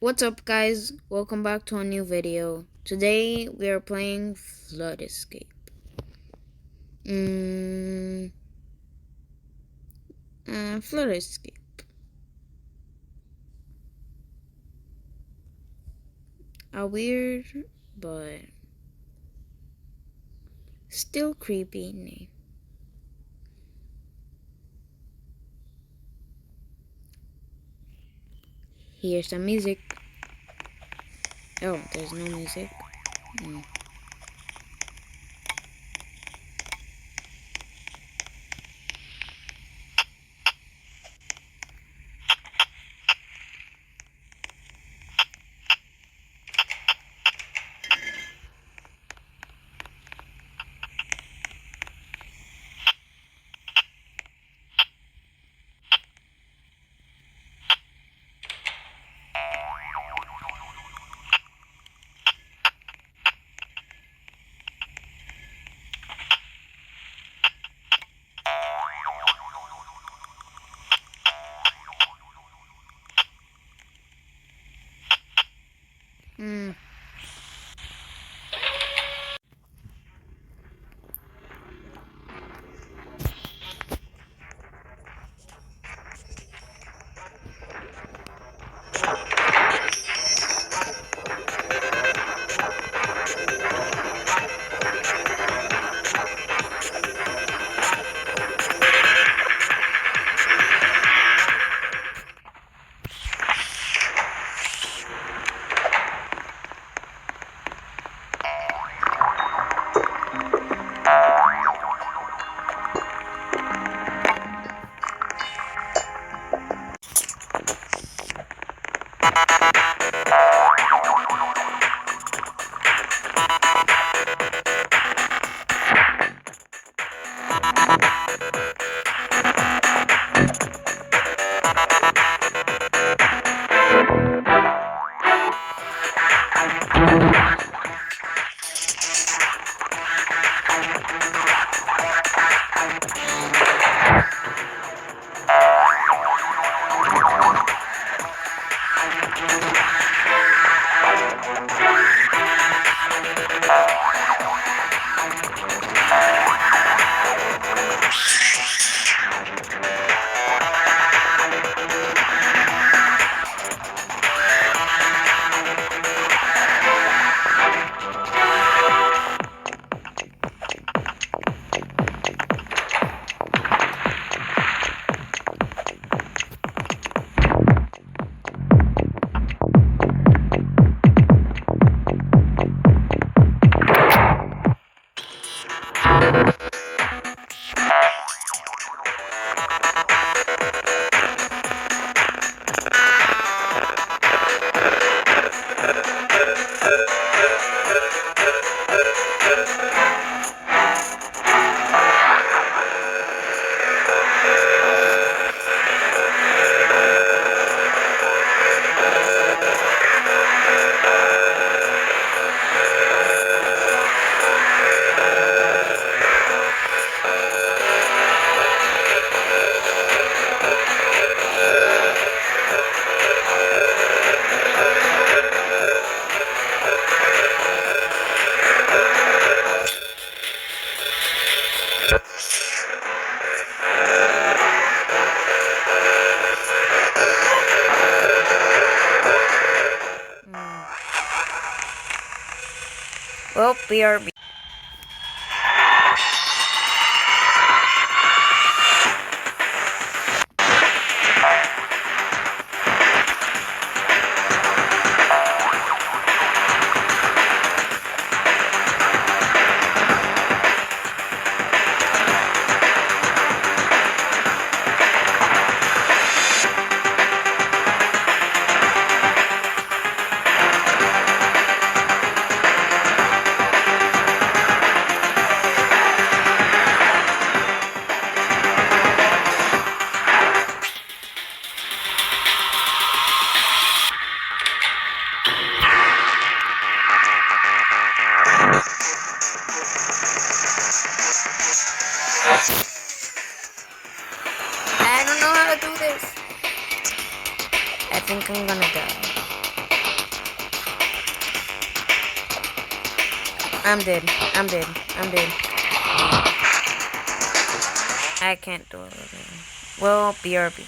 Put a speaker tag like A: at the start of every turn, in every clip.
A: What's up, guys? Welcome back to a new video. Today we are playing Flood Escape. Mm, Flood Escape. A weird but still creepy name. Here's some music. Oh, there's no music. Mm. Mm. Well, BRB. I don't know how to do this. I think I'm gonna die. I'm dead. I'm dead. I'm dead. I can't do it again. Well, BRB.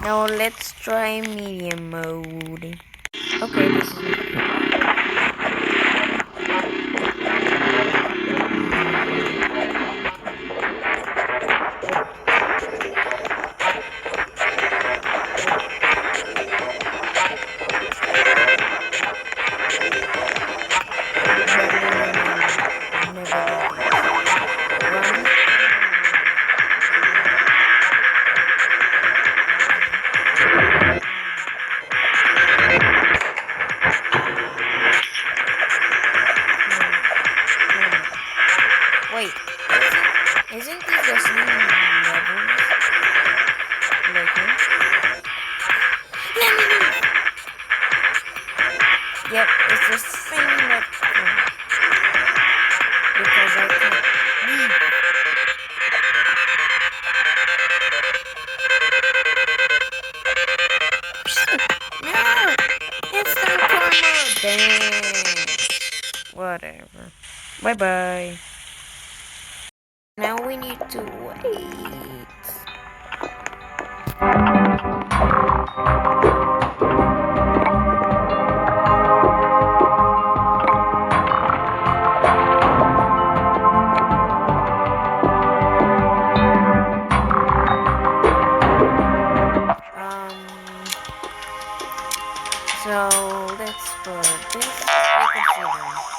A: Now let's try medium mode. Okay, this is wait, isn't this the same levels? Like, yep, it's the same level. Because I can't. No! It's the karma! Dang. Whatever. Bye bye. Now we need to wait. So let's put this reconsider.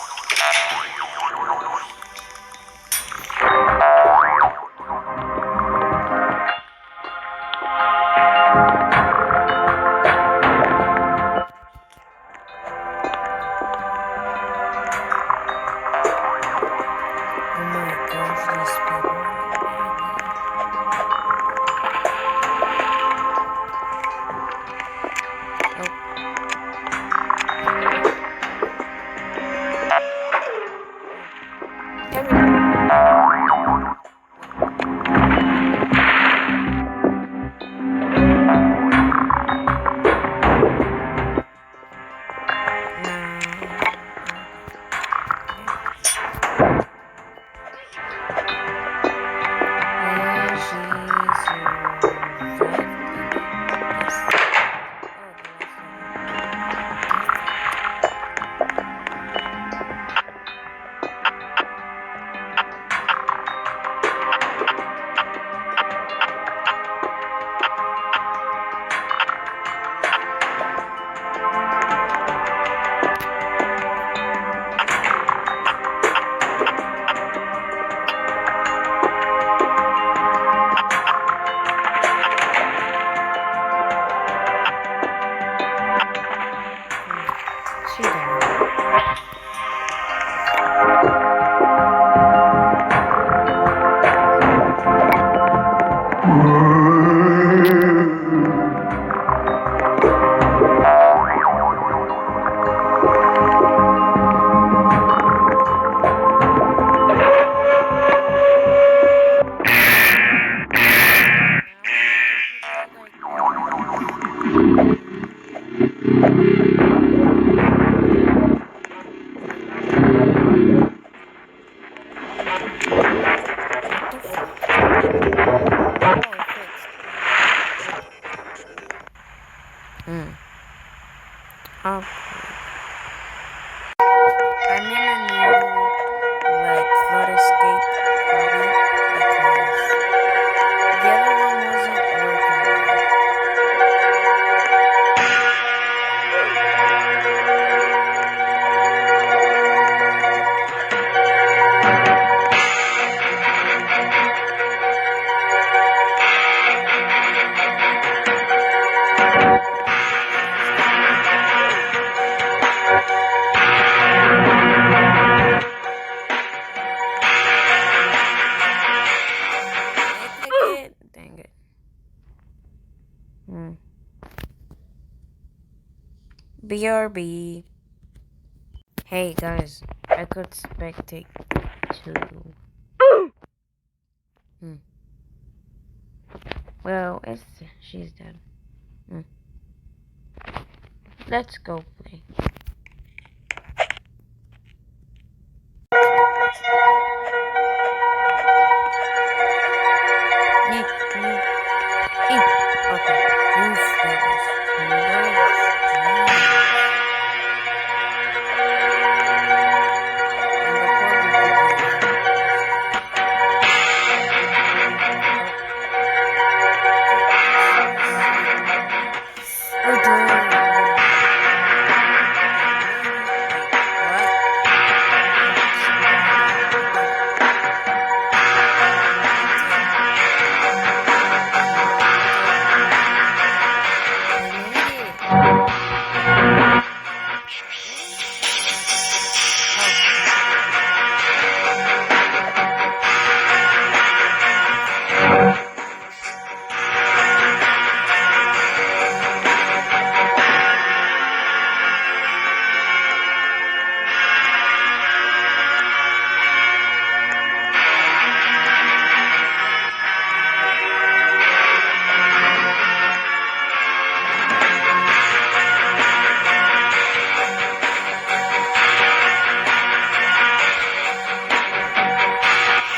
A: What the fuck? Oh, fixed. Oh, I'm in a new, like, flood escape hobby because the other one wasn't working well. Can I click it? Dang it. BRB. Hey guys, I could spectate too. Well, she's dead. Let's go play. Okay. Oof, that was close. And the poor people.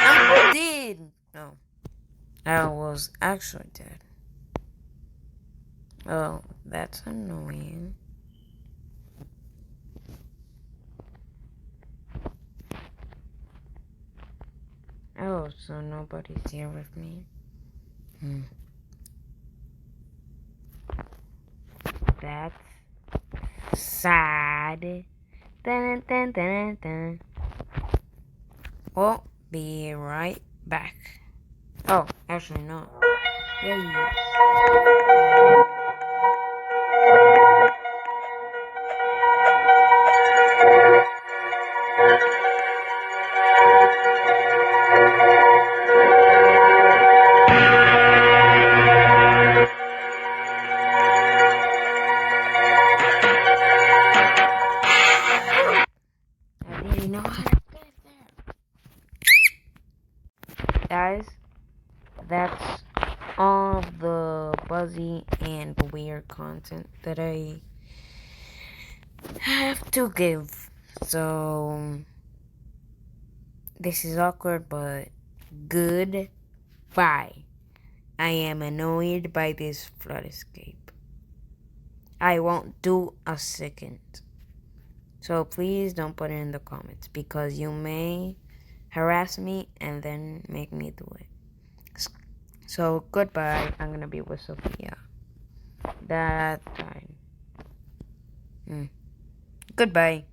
A: Oh, No, I was actually dead. Oh, that's annoying. Oh, so nobody's here with me. That's sad. Dun, dun, dun, dun. We'll be right back. Oh, actually not. Yay. I didn't know how to get there. Guys, that's all the buzzy and weird content that I have to give. So, this is awkward, but goodbye. I am annoyed by this flood escape. I won't do a second. So please don't put it in the comments because you may harass me and then make me do it. So goodbye. I'm gonna be with Sophia that time. Goodbye.